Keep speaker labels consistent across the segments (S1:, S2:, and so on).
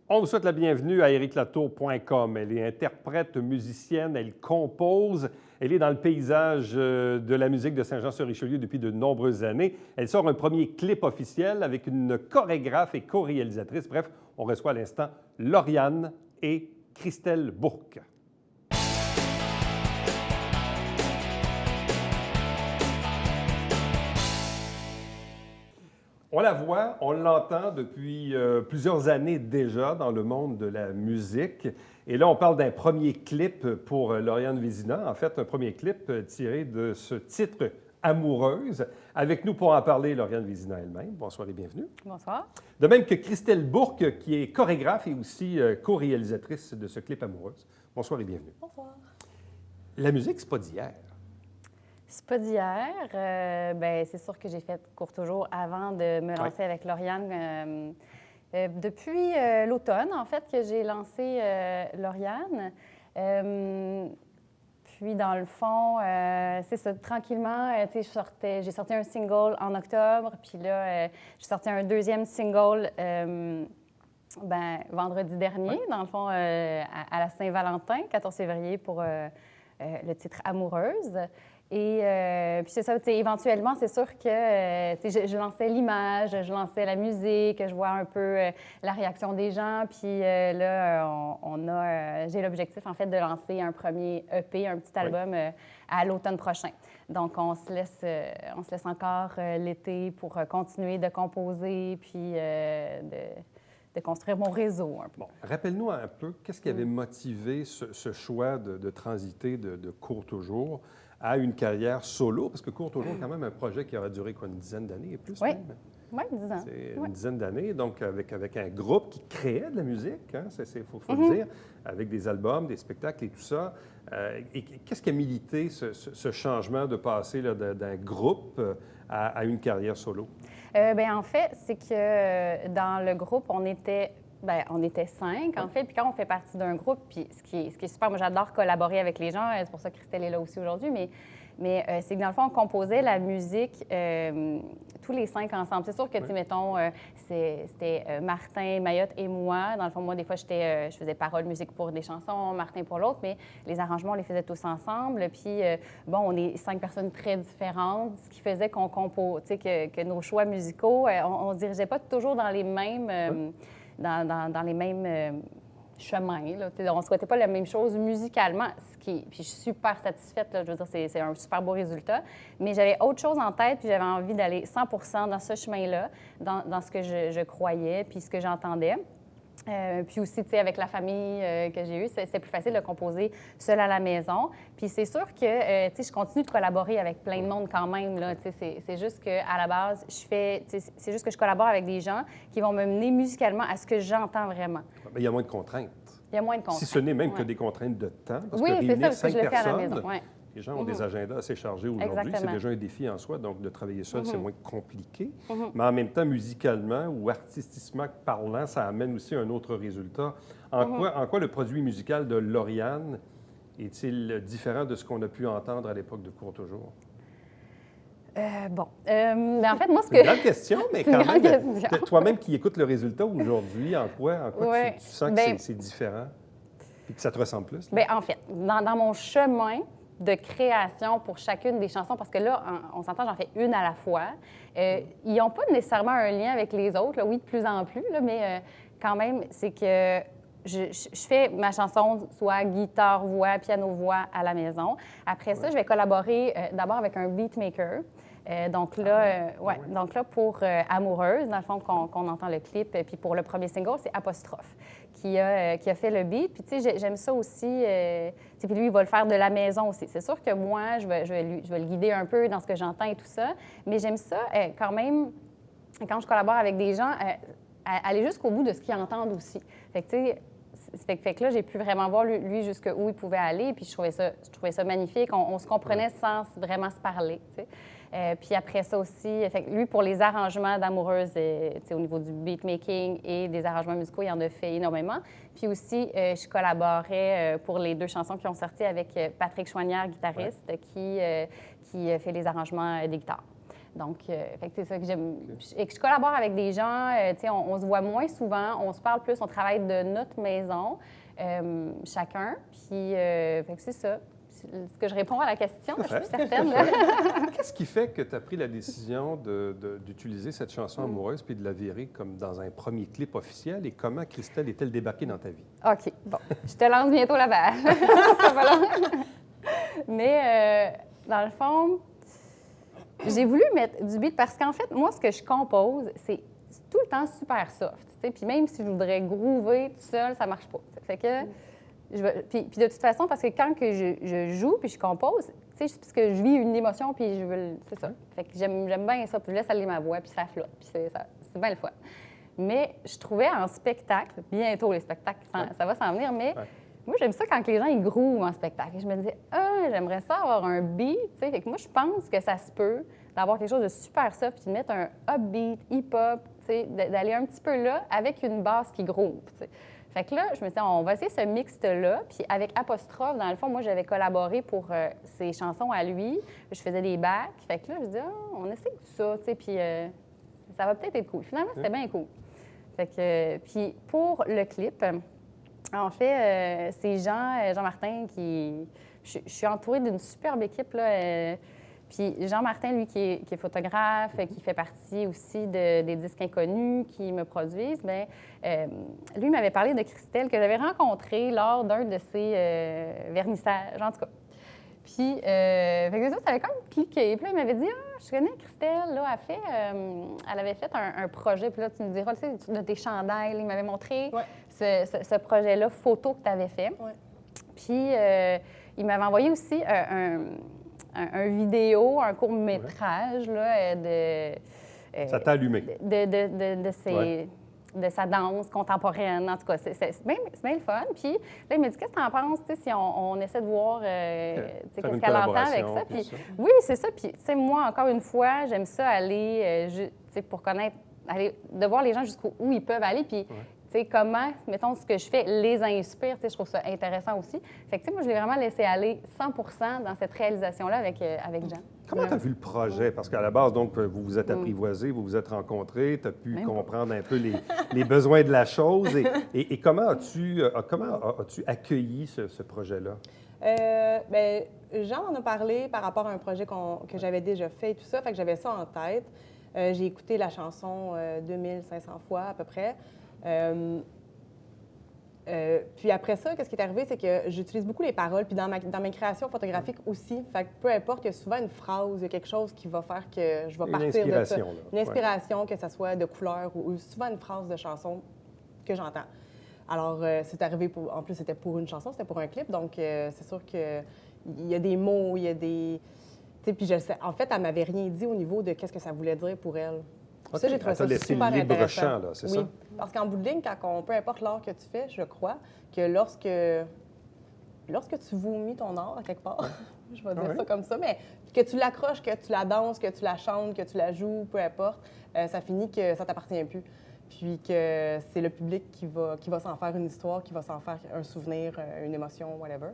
S1: On vous souhaite la bienvenue à ericlatour.com. Elle est interprète, musicienne, elle compose, elle est dans le paysage de la musique de Saint-Jean-sur-Richelieu depuis de nombreuses années. Elle sort un premier clip officiel avec une chorégraphe et co-réalisatrice. Bref, on reçoit à l'instant Lauriane et Christelle Bourque. On la voit, on l'entend depuis plusieurs années déjà dans le monde de la musique. Et là, on parle d'un premier clip pour Lauriane Vézina. En fait, un premier clip tiré de ce titre « Amoureuse ». Avec nous pour en parler, Lauriane Vézina elle-même. Bonsoir et bienvenue.
S2: Bonsoir.
S1: De même que Christelle Bourque, qui est chorégraphe et aussi co-réalisatrice de ce clip « Amoureuse ». Bonsoir et bienvenue.
S2: Bonsoir.
S1: La musique, c'est pas d'hier.
S2: C'est pas d'hier. C'est sûr que j'ai fait court toujours avant de me lancer avec Lauriane. Depuis l'automne, en fait, que j'ai lancé Lauriane. Puis, dans le fond, c'est ça, tranquillement, j'ai sorti un single en octobre, puis là, j'ai sorti un deuxième single vendredi dernier, dans le fond, à la Saint-Valentin, 14 février, pour le titre « Amoureuse ». Et puis c'est ça, éventuellement, c'est sûr que je lançais l'image, je lançais la musique, je vois un peu la réaction des gens. Puis là, j'ai l'objectif, en fait, de lancer un premier EP, un petit album à l'automne prochain. Donc, on se laisse encore l'été pour continuer de composer, puis de construire mon réseau un peu.
S1: Bon, rappelle-nous un peu, qu'est-ce qui avait motivé ce choix de transiter de Court Toujours à une carrière solo? Parce que Court Toujours, quand même, un projet qui aura duré quoi, une dizaine d'années et plus même?
S2: Oui, 10 ans.
S1: C'est une dizaine d'années, donc avec un groupe qui créait de la musique, hein, faut le dire, avec des albums, des spectacles et tout ça. Et qu'est-ce qui a milité ce changement de passer là, d'un groupe à une carrière solo?
S2: En fait, c'est que dans le groupe, on était 5, en fait. Puis quand on fait partie d'un groupe, puis ce qui est super, moi, j'adore collaborer avec les gens. C'est pour ça que Christelle est là aussi aujourd'hui. Mais c'est que dans le fond, on composait la musique tous les 5 ensemble. C'est sûr que, mettons, c'était Martin, Mayotte et moi. Dans le fond, moi, des fois, je faisais parole, musique pour des chansons, Martin pour l'autre, mais les arrangements, on les faisait tous ensemble. Puis, on est 5 personnes très différentes, ce qui faisait qu'on compose, que nos choix musicaux, on ne se dirigeait pas toujours dans les mêmes... Dans les mêmes chemins. Là. On ne souhaitait pas la même chose musicalement, puis je suis super satisfaite. Là, je veux dire, c'est un super beau résultat. Mais j'avais autre chose en tête, puis j'avais envie d'aller 100 dans ce chemin-là, dans ce que je croyais, puis ce que j'entendais. Puis aussi, avec la famille que j'ai eue, c'est plus facile de composer seule à la maison. Puis c'est sûr que, je continue de collaborer avec plein de monde quand même, là. C'est juste qu'à la base, c'est juste que je collabore avec des gens qui vont me mener musicalement à ce que j'entends vraiment.
S1: Bien, il y a moins de contraintes.
S2: Il y a moins de contraintes.
S1: Si ce n'est même que des contraintes de temps. Parce
S2: oui,
S1: que
S2: c'est ça,
S1: réunir
S2: parce que
S1: 5
S2: je le fais à la
S1: personnes,
S2: maison.
S1: les gens ont des agendas assez chargés aujourd'hui. C'est déjà un défi en soi, donc de travailler seul, c'est moins compliqué. Mais en même temps, musicalement ou artistiquement parlant, ça amène aussi un autre résultat. En quoi le produit musical de Lauriane est-il différent de ce qu'on a pu entendre à l'époque de Court Toujours?
S2: En fait, moi,
S1: C'est une grande question, mais quand même, toi-même qui écoutes le résultat aujourd'hui, en quoi tu sens que c'est différent et que ça te ressemble plus?
S2: En fait, dans mon chemin de création pour chacune des chansons, parce que là, on s'entend, j'en fais une à la fois. Ils n'ont pas nécessairement un lien avec les autres, là, oui, de plus en plus, là, mais quand même, c'est que je fais ma chanson soit guitare, voix, piano, voix à la maison. Après ça, je vais collaborer d'abord avec un beatmaker. Donc là, pour Amoureuse, dans le fond, qu'on entend le clip, puis pour le premier single, c'est Apostrophe qui a fait le beat. Puis, tu sais, j'aime ça aussi. Puis lui, il va le faire de la maison aussi. C'est sûr que moi, je vais le guider un peu dans ce que j'entends et tout ça. Mais j'aime ça quand même, quand je collabore avec des gens, aller jusqu'au bout de ce qu'ils entendent aussi. Fait que, tu sais, fait que là, j'ai pu vraiment voir lui jusqu'où il pouvait aller. Puis je trouvais ça magnifique. On se comprenait sans vraiment se parler, tu sais. Puis après ça aussi, fait que lui, pour les arrangements d'Amoureuse, au niveau du beatmaking et des arrangements musicaux, il en a fait énormément. Puis aussi, je collaborais pour les 2 chansons qui ont sorti avec Patrick Chouanière, guitariste, qui fait les arrangements des guitares. Donc, fait que c'est ça que j'aime. Et que je collabore avec des gens, tu sais, on se voit moins souvent, on se parle plus, on travaille de notre maison, chacun. Puis, fait que c'est ça. Est-ce que je réponds à la question? Je suis certaine.
S1: Qu'est-ce qui fait que tu as pris la décision d'utiliser cette chanson amoureuse puis de la virer comme dans un premier clip officiel? Et comment Christelle est-elle débarquée dans ta vie?
S2: OK, bon. Je te lance bientôt la balle. Ça va long. Mais, dans le fond, j'ai voulu mettre du beat parce qu'en fait, moi, ce que je compose, c'est tout le temps super soft. Puis même si je voudrais groover tout seul, ça marche pas. T'sais. Fait que... Puis de toute façon, parce que quand que je joue puis je compose, tu sais, parce que je vis une émotion puis je veux... C'est ça. Fait que j'aime bien ça. Puis je laisse aller ma voix puis ça flotte. Puis c'est bien le fun. Mais je trouvais en spectacle, bientôt les spectacles, ça va s'en venir, mais moi, j'aime ça quand les gens, ils groovent en spectacle. Et je me disais, j'aimerais ça avoir un beat, tu sais. Fait que moi, je pense que ça se peut d'avoir quelque chose de super soft puis de mettre un upbeat, hip-hop, tu sais, d'aller un petit peu là avec une basse qui groove, tu sais. Fait que là, je me suis dit, on va essayer ce mixte-là. Puis avec Apostrophe, dans le fond, moi, j'avais collaboré pour ses chansons à lui. Je faisais des backs. Fait que là, je me dis, on essaie tout ça, tu sais, puis ça va peut-être être cool. Finalement, c'était bien cool. Fait que, puis pour le clip, en fait, c'est Jean-Martin qui... Je suis entourée d'une superbe équipe, là. Puis Jean-Martin, lui, qui est photographe, qui fait partie aussi des disques inconnus qui me produisent, bien, lui m'avait parlé de Christelle que j'avais rencontrée lors d'un de ses vernissages, en tout cas. Puis, fait que ça avait quand même cliqué. Puis là, il m'avait dit, je connais Christelle, là, elle avait fait un projet, puis là, tu me diras, tu sais, de tes chandails, il m'avait montré ce projet-là, photo que tu avais fait.
S3: Ouais.
S2: Puis, il m'avait envoyé aussi un vidéo, un court-métrage là,
S1: ça t'a allumé.
S2: De sa danse contemporaine. En tout cas, c'est bien le fun. Puis là, il m'a dit, qu'est-ce que tu en penses si on essaie de voir qu'est-ce qu'elle entend avec ça? Puis, oui, c'est ça. Puis, tu sais, moi, encore une fois, j'aime ça aller, pour connaître, de voir les gens jusqu'où ils peuvent aller. Puis, comment, mettons, ce que je fais les inspire, je trouve ça intéressant aussi. Fait que, moi, je l'ai vraiment laissé aller 100% dans cette réalisation-là avec Jean.
S1: Comment tu as vu le projet? Parce qu'à la base, donc, vous vous êtes apprivoisés, vous vous êtes rencontrés, tu as pu comprendre un peu les besoins de la chose. Et comment as-tu accueilli ce projet-là?
S3: Bien, Jean en a parlé par rapport à un projet que j'avais déjà fait et tout ça. Fait que j'avais ça en tête. J'ai écouté la chanson 2500 fois à peu près. Puis après ça, qu'est-ce qui est arrivé, c'est que j'utilise beaucoup les paroles, puis dans mes créations photographiques aussi. Fait que peu importe, il y a souvent une phrase, il y a quelque chose qui va faire que je vais partir de ça. Une inspiration, que ça soit de couleur ou souvent une phrase de chanson que j'entends. Alors, c'est arrivé, en plus, c'était pour une chanson, c'était pour un clip, donc c'est sûr qu'il y a des mots, il y a des... Puis je sais, en fait, elle m'avait rien dit au niveau de qu'est-ce que ça voulait dire pour elle.
S1: Okay.
S3: Ça, j'ai trouvé ça super
S1: libre champ, là, c'est ça?
S3: Oui, parce qu'en bout de ligne, peu importe l'art que tu fais, je crois que lorsque tu vomis ton art à quelque part, je vais dire ça comme ça, mais que tu l'accroches, que tu la danses, que tu la chantes, que tu la joues, peu importe, ça finit que ça t'appartient plus. Puis que c'est le public qui va s'en faire une histoire, qui va s'en faire un souvenir, une émotion, whatever.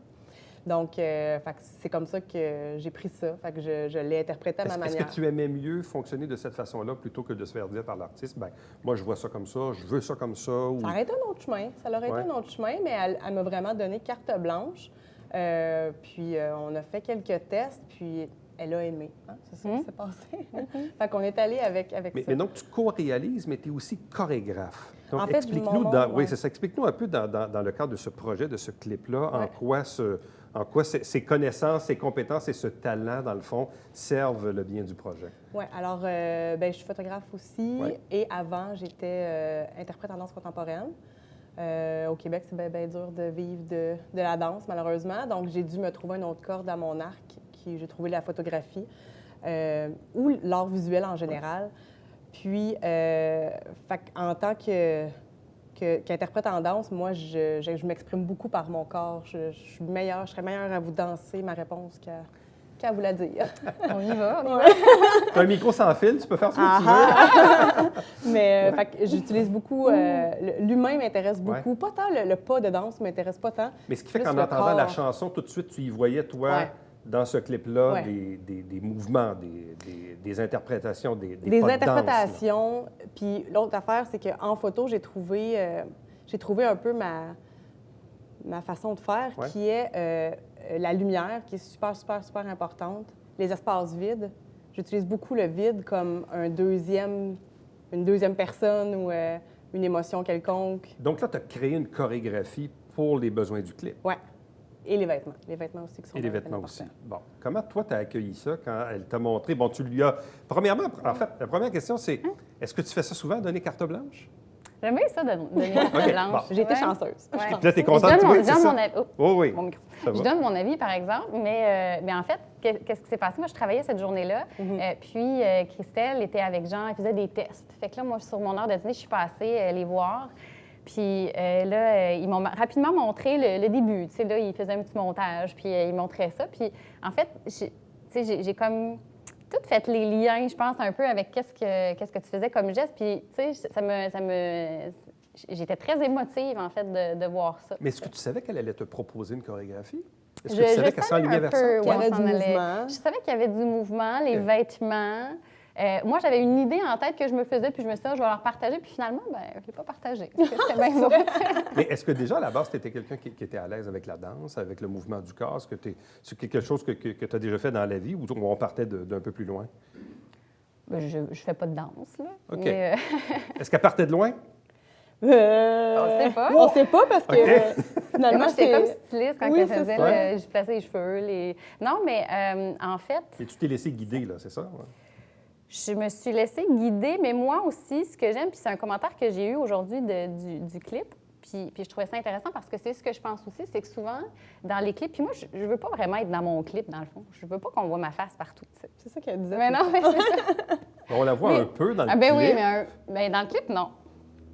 S3: Donc, c'est comme ça que j'ai pris ça. Fait que je l'ai interprété à ma manière.
S1: Est-ce que tu aimais mieux fonctionner de cette façon-là plutôt que de se faire dire par l'artiste, bien, moi, je vois ça comme ça, je veux ça comme ça? Ou...
S3: Ça aurait été un autre chemin. Ça aurait été un autre chemin, mais elle m'a vraiment donné carte blanche. Puis, on a fait quelques tests, puis elle a aimé. Hein? C'est ça qui s'est passé. Fait qu'on est allé avec ça.
S1: Mais donc, tu co-réalises, mais tu es aussi chorégraphe. Donc,
S3: en fait,
S1: explique-nous, oui, c'est ça. Explique-nous un peu dans le cadre de ce projet, de ce clip-là, en quoi ces connaissances, ces compétences et ce talent, dans le fond, servent le bien du projet.
S3: Oui, alors, je suis photographe aussi. Et avant, j'étais interprète en danse contemporaine. Au Québec, c'est bien dur de vivre de la danse, malheureusement. Donc, j'ai dû me trouver une autre corde à mon arc, j'ai trouvé la photographie ou l'art visuel en général. Puis, en tant qu'interprète en danse, moi, je m'exprime beaucoup par mon corps. Je serais meilleure à vous danser ma réponse qu'à vous la dire.
S2: On y va.
S1: Un micro sans fil, tu peux faire ce que tu veux.
S3: Mais j'utilise beaucoup... l'humain m'intéresse beaucoup. Pas tant le pas de danse m'intéresse pas tant.
S1: Mais ce qui fait qu'en entendant la chanson, tout de suite, tu y voyais, toi... dans ce clip-là
S3: Ouais.
S1: des mouvements, des interprétations, des
S3: Des
S1: pas de danse, là.
S3: interprétations. Puis l'autre affaire, c'est qu'en photo, j'ai trouvé un peu ma façon de faire,
S1: Ouais.
S3: qui est la lumière, qui est super, super, super importante. Les espaces vides. J'utilise beaucoup le vide comme une deuxième personne ou une émotion quelconque.
S1: Donc là, tu as créé une chorégraphie pour les besoins du clip.
S3: Ouais. Et les vêtements. Les vêtements aussi qui sont
S1: Et les
S3: très
S1: vêtements
S3: importants.
S1: aussi. Bon, comment toi, tu as accueilli ça quand elle t'a montré? Bon, tu lui as... Premièrement, en fait, la première question, c'est est-ce que tu fais ça souvent, donner carte blanche?
S2: J'aime bien ça de donner carte
S1: OK,
S2: blanche.
S1: bon.
S3: J'ai été
S2: Ouais.
S3: chanceuse.
S2: Ouais.
S1: Là, t'es
S2: Je
S1: contente,
S2: donne mon-
S1: oui,
S2: je
S1: c'est
S2: donne
S1: ça?
S2: mon avis. Oh,
S1: Oh, oui.
S2: mon micro.
S1: Ça
S2: Je
S1: va.
S2: donne mon avis, par exemple, mais en fait, qu'est-ce qui s'est passé? Moi, je travaillais cette journée-là, puis Christelle était avec Jean, elle faisait des tests. Fait que là, moi, sur mon heure de dîner, je suis passée les voir. Puis là, ils m'ont rapidement montré le début. Tu sais, là, ils faisaient un petit montage, puis ils montraient ça. Puis en fait, j'ai comme tout fait les liens, je pense, un peu avec qu'est-ce que tu faisais comme geste. Puis, tu sais, j'étais très émotive, en fait, de voir ça.
S1: Mais est-ce que tu savais qu'elle allait te proposer une chorégraphie? Est-ce que
S2: Je
S1: tu savais qu'elle
S2: savais
S1: s'enlignait
S2: un
S1: vers
S2: peu
S1: ça?
S3: Qu'il y
S2: où
S3: avait
S2: on s'en
S3: du
S2: allait.
S3: mouvement.
S2: Je savais qu'il y avait du mouvement, les
S1: OK.
S2: vêtements. Moi, j'avais une idée en tête que je me faisais, puis je me suis dit, ah, je vais leur partager. Puis finalement, ben, je ne l'ai pas partagé. Parce que c'était bien beau.
S1: Mais est-ce que déjà, à la base, tu étais quelqu'un qui était à l'aise avec la danse, avec le mouvement du corps? Est-ce que c'est quelque chose que tu as déjà fait dans la vie ou on partait d'un peu plus loin?
S2: Ben, je ne fais pas de danse, là.
S1: OK.
S2: Mais,
S1: Est-ce qu'elle partait de loin?
S2: on sait pas.
S3: On sait pas parce que
S1: OK.
S3: finalement,
S2: moi, j'étais comme
S3: c'est...
S2: styliste quand
S3: Oui,
S2: elle
S3: c'est
S2: faisait,
S1: ça.
S2: je plaçais les cheveux. Non, mais en fait,
S1: Et tu t'es laissé guider, là, c'est ça? Ouais.
S2: je me suis laissée guider, mais moi aussi, ce que j'aime, puis c'est un commentaire que j'ai eu aujourd'hui du clip, puis je trouvais ça intéressant parce que c'est ce que je pense aussi, c'est que souvent, dans les clips, puis moi, je veux pas vraiment être dans mon clip, dans le fond. Je veux pas qu'on voit ma face partout, tu sais.
S3: C'est ça qu'elle disait.
S2: Mais non, mais c'est ça.
S1: On la voit
S2: Mais-
S1: un peu dans le
S2: Ah ben oui,
S1: clip,
S2: mais dans le clip, non.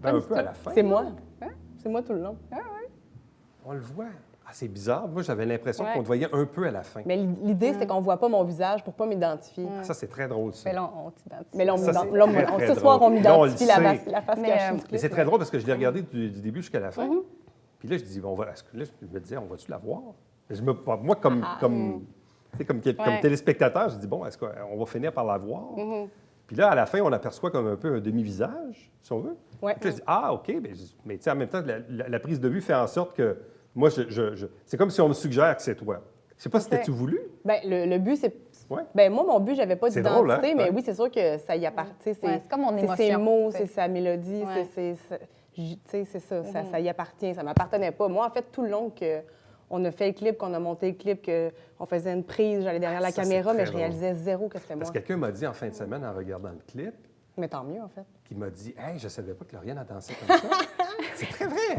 S1: ben, un peu à la fin.
S3: C'est moi. C'est moi tout le long.
S1: On le voit. Ah, c'est bizarre. Moi, j'avais l'impression
S2: Ouais.
S1: qu'on te voyait un peu à la fin.
S3: Mais l'idée, c'était qu'on voit pas mon visage pour pas m'identifier.
S1: Ça, c'est très drôle, ça.
S2: Mais là, on t'identifie.
S3: Mais là,
S1: Ça, c'est
S3: là,
S1: très, très
S3: ce soir,
S1: drôle.
S3: on
S1: Là, on le
S3: m'identifie
S1: sait.
S3: la face
S2: Mais,
S3: cachée du
S1: Mais
S3: clip.
S1: c'est très drôle parce que je l'ai regardé du début jusqu'à la fin. Puis là, je dis, bon, est-ce que là, je me disais, on va-tu la voir? Moi, comme
S2: Ouais.
S1: téléspectateur, je dis, bon, est-ce qu'on va finir par la voir? Puis là, à la fin, on aperçoit comme un peu un demi-visage, si on veut.
S3: Ouais.
S1: Puis là, je dis, ah, OK, mais tu sais, en même temps, la prise de vue fait en sorte que moi, c'est comme si on me suggère que c'est toi. Je sais pas si
S2: OK.
S1: t'as-tu voulu.
S3: Ben, le but, c'est...
S1: Ouais.
S3: Ben moi, mon but, j'avais pas
S1: C'est
S3: d'identité,
S1: drôle, hein?
S3: mais
S1: Ouais.
S3: oui, c'est sûr que ça y appartient.
S2: Ouais, c'est comme mon
S3: C'est
S2: émotion.
S3: ses mots,
S2: tu sais.
S3: c'est sa mélodie,
S2: Ouais.
S3: tu sais, c'est ça, ça y appartient, ça m'appartenait pas. Moi, en fait, tout le long qu'on a fait le clip, qu'on a monté le clip, qu'on faisait une prise, j'allais derrière la
S1: Ça,
S3: caméra,
S1: c'est
S3: mais
S1: très
S3: je réalisais zéro que c'était moi.
S1: Parce que quelqu'un m'a dit en fin de semaine, en regardant le clip,
S3: Mais tant mieux, en fait.
S1: qui m'a dit, hey, je savais pas que Lauriane a dansé comme ça. C'est très vrai.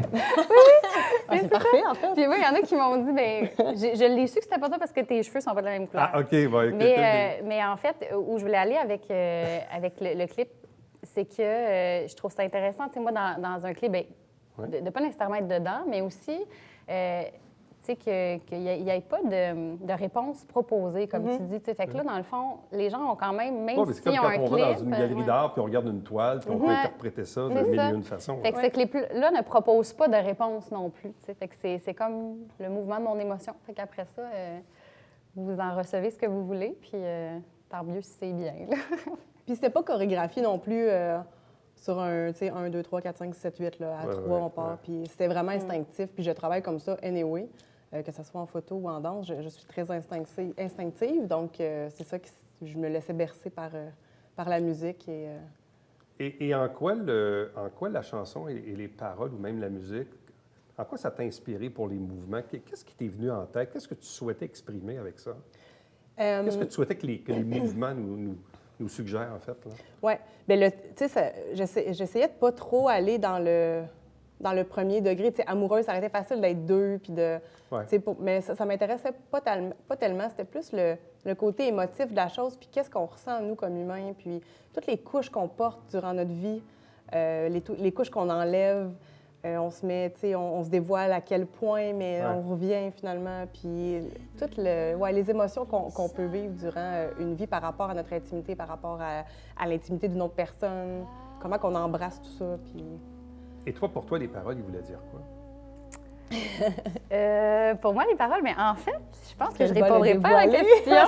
S3: Ah, c'est parfait, en fait.
S2: Puis oui, il y en a qui m'ont dit, ben, je l'ai su que c'était pas toi parce que tes cheveux sont pas de la même couleur.
S1: Ah, OK, bon, écoute,
S2: Mais en fait, où je voulais aller avec le clip, c'est que je trouve ça intéressant. Tu sais, moi, dans un clip, ben,
S1: Ouais.
S2: de pas nécessairement être dedans, mais aussi, tu sais, qu'il n'y ait pas de réponse proposée, comme tu dis. Tu sais. Fait que là, dans le fond, les gens ont quand même, même
S1: Ouais, mais c'est comme
S2: s'ils ont
S1: quand
S2: un
S1: on
S2: clip...
S1: va dans une galerie
S2: ouais.
S1: d'art puis on regarde une toile puis on peut
S2: Ouais.
S1: interpréter ça de
S2: C'est
S1: mille
S2: ça.
S1: et une façons.
S2: Fait que ce clip-là ne propose pas de réponse non plus. Tu sais. Fait que c'est comme le mouvement de mon émotion. Fait qu'après ça, vous en recevez ce que vous voulez, puis tant mieux si c'est bien. Là.
S3: Puis c'était pas chorégraphié non plus sur un, tu sais, 1, 2, 3, 4, 5, 6, 7, 8, là, à
S1: Ouais,
S3: 3,
S1: ouais,
S3: on part.
S1: ouais.
S3: Puis c'était vraiment instinctif. Puis je travaille comme ça anyway, que ce soit en photo ou en danse. Je suis très instinctive, donc c'est ça que je me laissais bercer par la musique.
S1: Et en quoi la chanson et les paroles ou même la musique, en quoi ça t'a inspiré pour les mouvements? Qu'est-ce qui t'est venu en tête? Qu'est-ce que tu souhaitais exprimer avec ça? Qu'est-ce que tu souhaitais que les mouvements nous suggèrent, en fait?
S3: Oui. Bien, tu sais, j'essayais de pas trop aller dans le premier degré. Tu sais, amoureuse, ça aurait été facile d'être deux, puis de...
S1: Ouais.
S3: tu sais, mais ça m'intéressait pas tellement. C'était plus le côté émotif de la chose, puis qu'est-ce qu'on ressent, nous, comme humains, puis toutes les couches qu'on porte durant notre vie, les couches qu'on enlève. On se met, tu sais, on se dévoile à quel point, mais
S1: Ouais.
S3: on revient finalement. Puis les émotions qu'on peut vivre durant une vie par rapport à notre intimité, par rapport à l'intimité d'une autre personne, comment qu'on embrasse tout ça. Puis...
S1: Et toi, pour toi, les paroles, ils voulaient dire quoi?
S2: Pour moi, les paroles, mais en fait, je pense que je
S3: vais
S2: répondrai
S3: le
S2: pas à la
S3: dévoiler.
S2: question.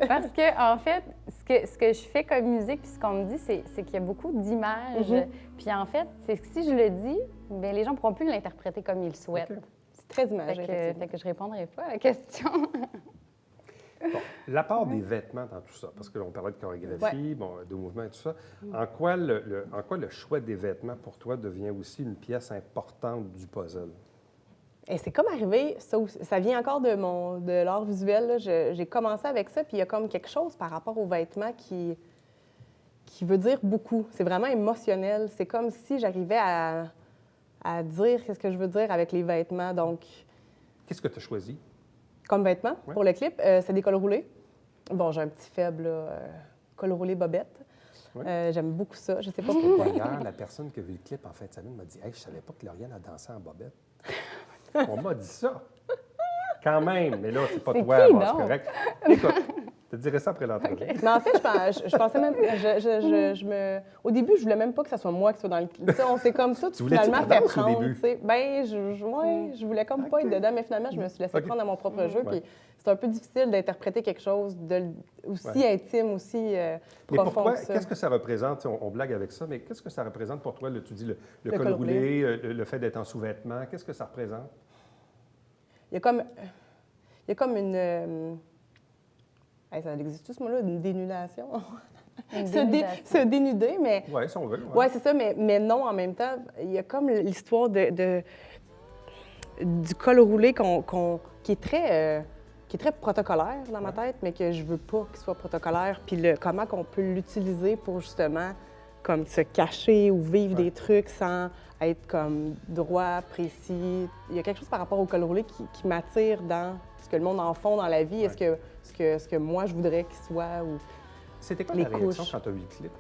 S2: Parce que, en fait, ce que je fais comme musique, puis ce qu'on me dit, c'est qu'il y a beaucoup d'images. Puis en fait, c'est que si je le dis, bien, les gens ne pourront plus l'interpréter comme ils le souhaitent.
S3: Okay. C'est très imagé.
S2: Fait que je répondrai pas à la question.
S1: Bon, l'apport des vêtements dans tout ça, parce que l'on parlait de chorégraphie, bon, de mouvement et tout ça, en quoi le choix des vêtements pour toi devient aussi une pièce importante du puzzle?
S3: Et c'est comme arrivé, ça vient encore de l'art visuel. Là. J'ai commencé avec ça, puis il y a comme quelque chose par rapport aux vêtements qui veut dire beaucoup. C'est vraiment émotionnel. C'est comme si j'arrivais à dire qu'est-ce que je veux dire avec les vêtements. Donc,
S1: qu'est-ce que tu as choisi?
S3: Comme vêtements pour le clip, c'est des cols roulés. Bon, j'ai un petit faible, col roulé bobette. J'aime beaucoup ça. Je sais pas pourquoi.
S1: D'ailleurs, la personne qui a vu le clip en fin de semaine m'a dit « Hey, je savais pas que Lauriane a dansé en bobette. » On m'a dit ça. Quand même, mais là, c'est pas toi, bon, c'est correct. Écoute, je te dirai ça après l'entrevue.
S3: Okay. Mais en fait, je pensais même... Au début, je voulais même pas que ce soit moi qui soit dans le clip. On s'est comme ça, tu finalement fait prendre. Ben, je voulais comme pas être dedans, mais finalement, je me suis laissée prendre à mon propre jeu. Puis c'est un peu difficile d'interpréter quelque chose aussi intime, aussi profond.
S1: Mais pour toi,
S3: que ça.
S1: Qu'est-ce que ça représente? On blague avec ça, mais qu'est-ce que ça représente pour toi? Tu dis le col roulé, le fait d'être en sous-vêtements. Qu'est-ce que ça représente?
S3: Il y a comme une... ça existe tout ce mot-là, une dénudation? Se dénuder, mais...
S1: Oui, si on veut.
S3: Oui, c'est ça, mais non, en même temps, il y a comme l'histoire du col roulé qui est très protocolaire dans ma tête, mais que je veux pas qu'il soit protocolaire. Puis comment qu'on peut l'utiliser pour justement comme se cacher ou vivre des trucs sans être comme droit, précis. Il y a quelque chose par rapport au col roulé qui m'attire dans ce que le monde en font dans la vie. Est-ce que moi, je voudrais qu'il soit? Ou
S1: c'était quoi la réaction quand tu as vu le clip?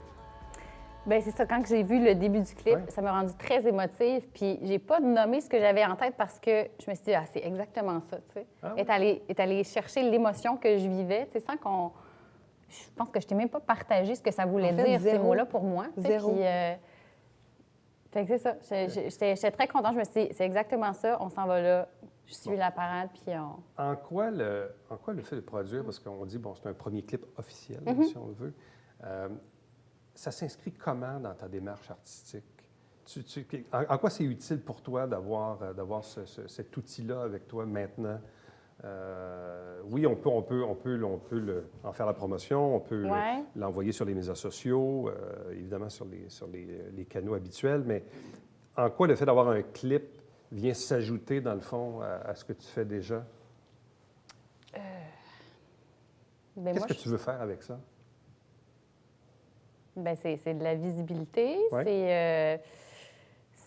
S2: Bien, c'est ça. Quand j'ai vu le début du clip, ça m'a rendu très émotive. Puis, j'ai pas nommé ce que j'avais en tête parce que je me suis dit, c'est exactement ça, tu sais. Est allé chercher l'émotion que je vivais, tu sais, sans qu'on... Je pense que je t'ai même pas partagé ce que ça voulait dire, ces mots-là, pour moi.
S3: Zéro.
S2: Puis, fait que c'est ça. J'étais très contente. Je me suis dit, c'est exactement ça. On s'en va là. Je suis la parade, puis on...
S1: En quoi le fait de produire, parce qu'on dit, bon, c'est un premier clip officiel, si on le veut, ça s'inscrit comment dans ta démarche artistique? En quoi c'est utile pour toi d'avoir cet outil-là avec toi maintenant? Oui, on peut en faire la promotion, on peut l'envoyer sur les médias sociaux, évidemment sur les canaux habituels, mais en quoi le fait d'avoir un clip vient s'ajouter, dans le fond, à ce que tu fais déjà? Qu'est-ce que tu veux faire avec ça?
S2: Bien, c'est de la visibilité.
S1: Ouais.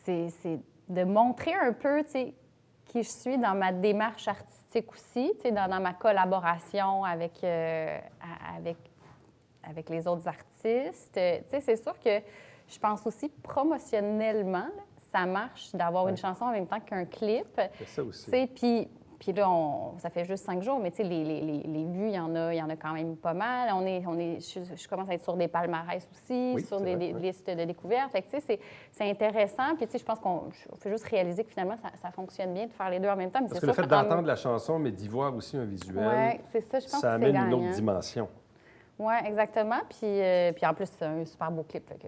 S2: C'est de montrer un peu, tu sais, qui je suis dans ma démarche artistique aussi, tu sais, dans ma collaboration avec les autres artistes. Tu sais, c'est sûr que je pense aussi promotionnellement, là, ça marche d'avoir une chanson en même temps qu'un clip.
S1: C'est ça aussi.
S2: Tu sais, puis là, ça fait juste 5 jours, mais tu sais, les vues, il y en a quand même pas mal. Je commence à être sur des palmarès aussi, sur des listes de découvertes. Fait que tu sais, c'est intéressant. Puis tu sais, je pense qu'on fait juste réaliser que finalement, ça fonctionne bien de faire les deux en même temps. Mais
S1: parce que le fait d'entendre la chanson, mais d'y voir aussi un visuel,
S2: c'est ça, je pense
S1: ça
S2: que c'est
S1: amène une autre dimension.
S2: Oui, exactement. Puis en plus, c'est un super beau clip. Fait que,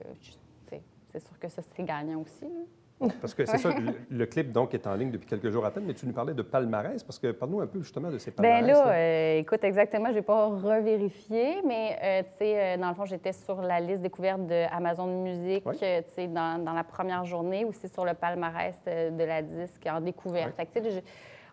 S2: c'est sûr que ça, c'est gagnant aussi.
S1: Parce que c'est ça, le clip, donc, est en ligne depuis quelques jours à peine, mais tu nous parlais de palmarès, parce que parle-nous un peu, justement, de ces palmarès.
S2: Bien là, écoute, exactement, je n'ai pas revérifié, mais, tu sais, dans le fond, j'étais sur la liste découverte d'Amazon Music, tu sais, dans la première journée, aussi sur le palmarès de la disque en découverte. Fait que, tu sais,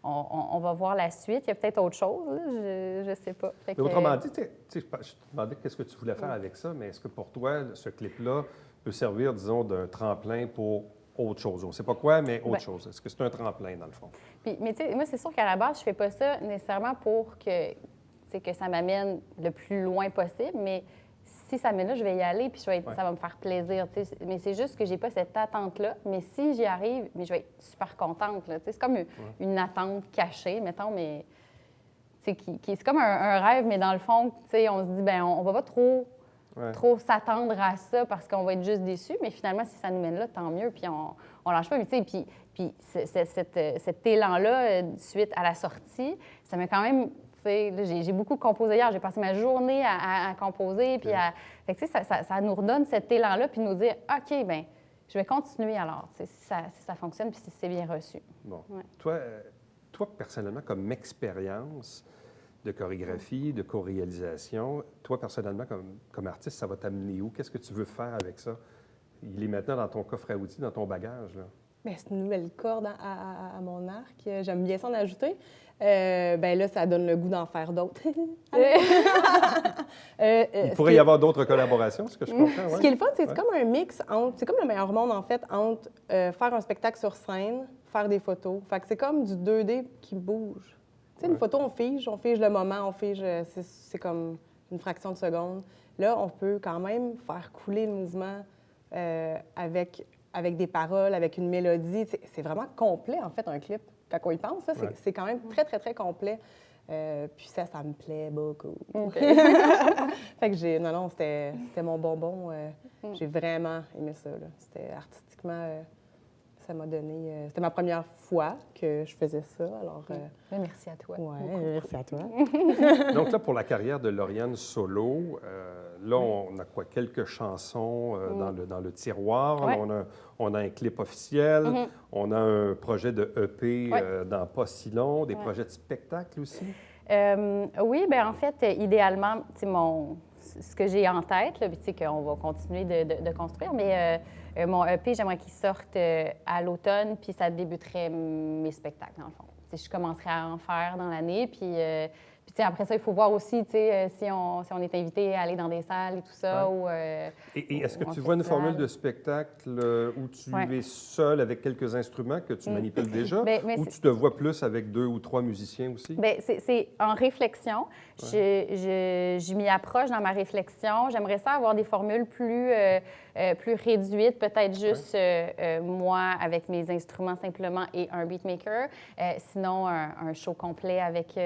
S2: on va voir la suite. Il y a peut-être autre chose, là, je ne sais pas.
S1: Mais autrement dit, je te demandais qu'est-ce que tu voulais faire avec ça, mais est-ce que pour toi, ce clip-là peut servir, disons, d'un tremplin pour autre chose? On ne sait pas quoi, mais autre chose. Est-ce que c'est un tremplin, dans le fond?
S2: Mais tu sais, moi, c'est sûr qu'à la base, je ne fais pas ça nécessairement pour que ça m'amène le plus loin possible, mais si ça m'amène là, je vais y aller, puis ça va me faire plaisir. T'sais. Mais c'est juste que j'ai pas cette attente-là. Mais si j'y arrive, je vais être super contente. Là. C'est comme une attente cachée, mettons, mais c'est comme un rêve, mais dans le fond, on se dit, ben on va pas trop trop s'attendre à ça parce qu'on va être juste déçus. Mais finalement, si ça nous mène là, tant mieux. Puis on lâche pas. Mais tu sais, puis cet élan-là, suite à la sortie, ça m'a quand même... J'ai beaucoup composé hier. J'ai passé ma journée à composer. Puis fait que, ça nous redonne cet élan-là, puis nous dire, OK, bien, je vais continuer alors, si ça fonctionne, puis si c'est bien reçu.
S1: Bon. Ouais. Toi, personnellement, comme expérience de chorégraphie, de co-réalisation, toi, personnellement, comme artiste, ça va t'amener où? Qu'est-ce que tu veux faire avec ça? Il est maintenant dans ton coffre à outils, dans ton bagage, là.
S3: Bien, c'est une nouvelle corde à mon arc. J'aime bien ça en ajouter. Ben là, ça donne le goût d'en faire d'autres.
S1: Il pourrait y avoir d'autres collaborations, ce que je comprends. Ouais.
S3: Ce qui est le fun, c'est comme un mix entre... C'est comme le meilleur monde, en fait, entre faire un spectacle sur scène, faire des photos. Fait que c'est comme du 2D qui bouge. Tu sais, une photo, on fige le moment, on fige... C'est comme une fraction de seconde. Là, on peut quand même faire couler le mouvement avec des paroles, avec une mélodie. C'est vraiment complet, en fait, un clip. Quand on y pense, c'est quand même très, très, très complet. Puis ça me plaît beaucoup.
S2: Okay.
S3: Fait que c'était mon bonbon. J'ai vraiment aimé ça. C'était artistiquement, ça m'a donné... c'était ma première fois que je faisais ça, alors...
S2: Merci à toi.
S3: Oui, merci à toi.
S1: Donc là, pour la carrière de Lauriane solo, là, on a quoi? Quelques chansons dans le tiroir.
S2: Ouais.
S1: On a un clip officiel. On a un projet de EP dans pas si long. Des projets de spectacle aussi?
S2: Oui, bien en fait, idéalement, ce que j'ai en tête, là, puis qu'on va continuer de construire, mais mon EP, j'aimerais qu'il sorte à l'automne, puis ça débuterait mes spectacles, dans le fond. Je commencerai à en faire dans l'année, puis après ça, il faut voir aussi si on est invité à aller dans des salles et tout ça. Ou,
S1: et est-ce que tu vois une formule de spectacle où tu es seul avec quelques instruments que tu manipules déjà, ou tu te vois plus avec 2 ou 3 musiciens aussi?
S2: Bien, c'est en réflexion. Je m'y approche dans ma réflexion. J'aimerais ça avoir des formules plus réduites, peut-être juste moi avec mes instruments simplement et un beatmaker. Sinon, un show complet avec...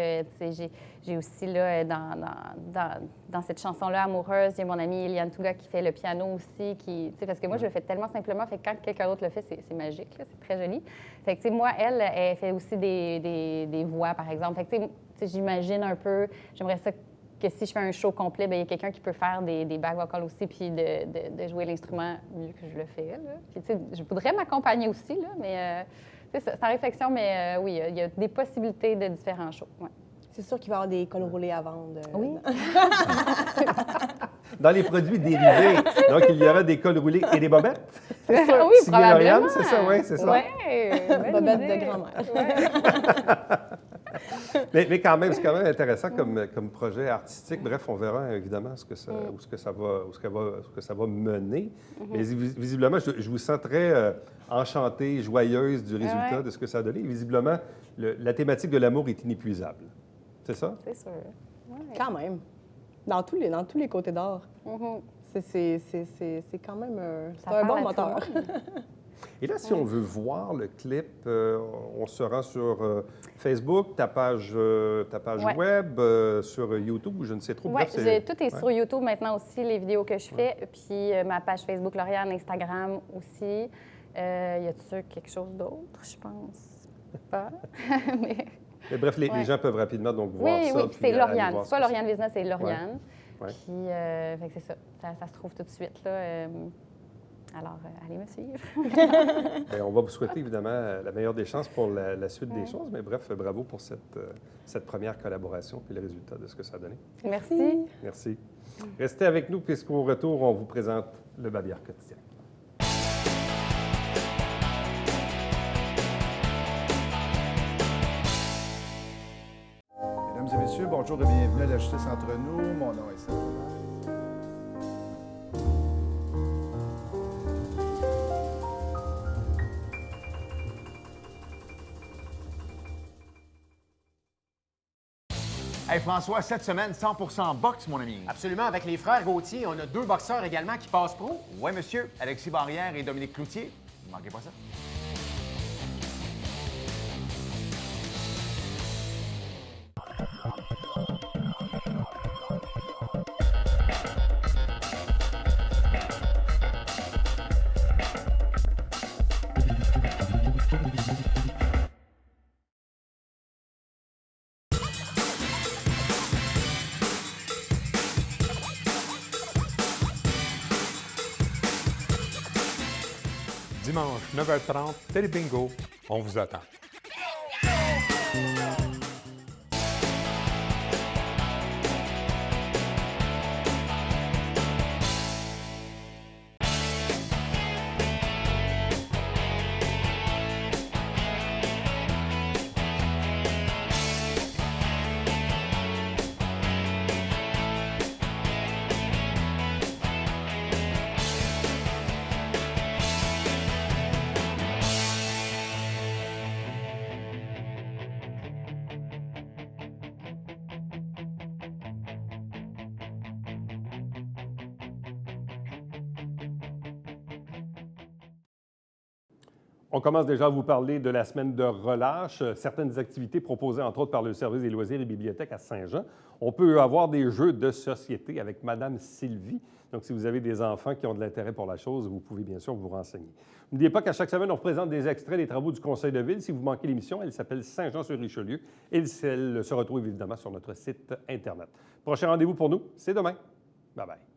S2: J'ai aussi, là, dans cette chanson-là, Amoureuse, il y a mon amie Eliane Touga qui fait le piano aussi, parce que moi, je le fais tellement simplement, fait que quand quelqu'un d'autre le fait, c'est magique, là, c'est très joli. Fait que, moi, elle fait aussi des voix, par exemple. Fait que, j'imagine un peu, j'aimerais ça que si je fais un show complet, bien, il y a quelqu'un qui peut faire des back vocals aussi, puis de jouer l'instrument mieux que je le fais, là. Puis, je voudrais m'accompagner aussi, là, mais c'est en réflexion, mais oui, il y a des possibilités de différents shows, ouais.
S3: C'est sûr qu'il va y avoir des cols roulés à vendre.
S2: Oui.
S1: Dans les produits dérivés, donc il y aura des cols roulés et des bobettes.
S2: C'est ça, oui, probablement.
S1: Lauriane, c'est ça, oui, c'est ça.
S2: Oui,
S3: bobettes de grand-mère.
S2: Ouais.
S1: mais quand même, c'est quand même intéressant comme projet artistique. Bref, on verra évidemment où ça va mener. Mais visiblement, je vous sens très enchantée, joyeuse du résultat de ce que ça a donné. Et visiblement, la thématique de l'amour est inépuisable. C'est ça?
S2: C'est sûr. Ouais.
S3: Quand même. Dans tous les côtés d'art. C'est quand même un bon moteur.
S1: Et là, si on veut voir le clip, on se rend sur Facebook, ta page web, sur YouTube, ou je ne sais trop.
S2: Oui, tout est sur YouTube maintenant aussi, les vidéos que je fais. Puis ma page Facebook Lauriane, Instagram aussi. Y a-t-il quelque chose d'autre? Je pense pas.
S1: Mais bref, les gens peuvent rapidement donc voir ça.
S2: Oui, c'est Lauriane. C'est pas Lauriane Vézina, c'est Lauriane.
S1: Ouais.
S2: Puis, c'est ça. Ça se trouve tout de suite, là. Alors, allez me suivre.
S1: Bien, on va vous souhaiter évidemment la meilleure des chances pour la suite des choses. Mais bref, bravo pour cette première collaboration et le résultat de ce que ça a donné.
S2: Merci.
S1: Merci. Restez avec nous puisqu'au retour, on vous présente le Babillard quotidien.
S4: Mesdames et messieurs, bonjour et bienvenue à la Justice entre nous. Mon nom est Seth.
S5: Hey François, cette semaine, 100% boxe, mon ami.
S6: Absolument, avec les frères Gauthier, on a 2 boxeurs également qui passent pro.
S5: Oui, monsieur. Alexis Barrière et Dominique Cloutier. Ne manquez pas ça.
S7: dimanche 9h30, Télé Bingo. On vous attend.
S1: On commence déjà à vous parler de la semaine de relâche, certaines activités proposées entre autres par le service des loisirs et bibliothèques à Saint-Jean. On peut avoir des jeux de société avec Madame Sylvie. Donc, si vous avez des enfants qui ont de l'intérêt pour la chose, vous pouvez bien sûr vous renseigner. N'oubliez pas qu'à chaque semaine, on représente des extraits des travaux du Conseil de ville. Si vous manquez l'émission, elle s'appelle Saint-Jean-sur-Richelieu et elle se retrouve évidemment sur notre site Internet. Prochain rendez-vous pour nous, c'est demain. Bye-bye.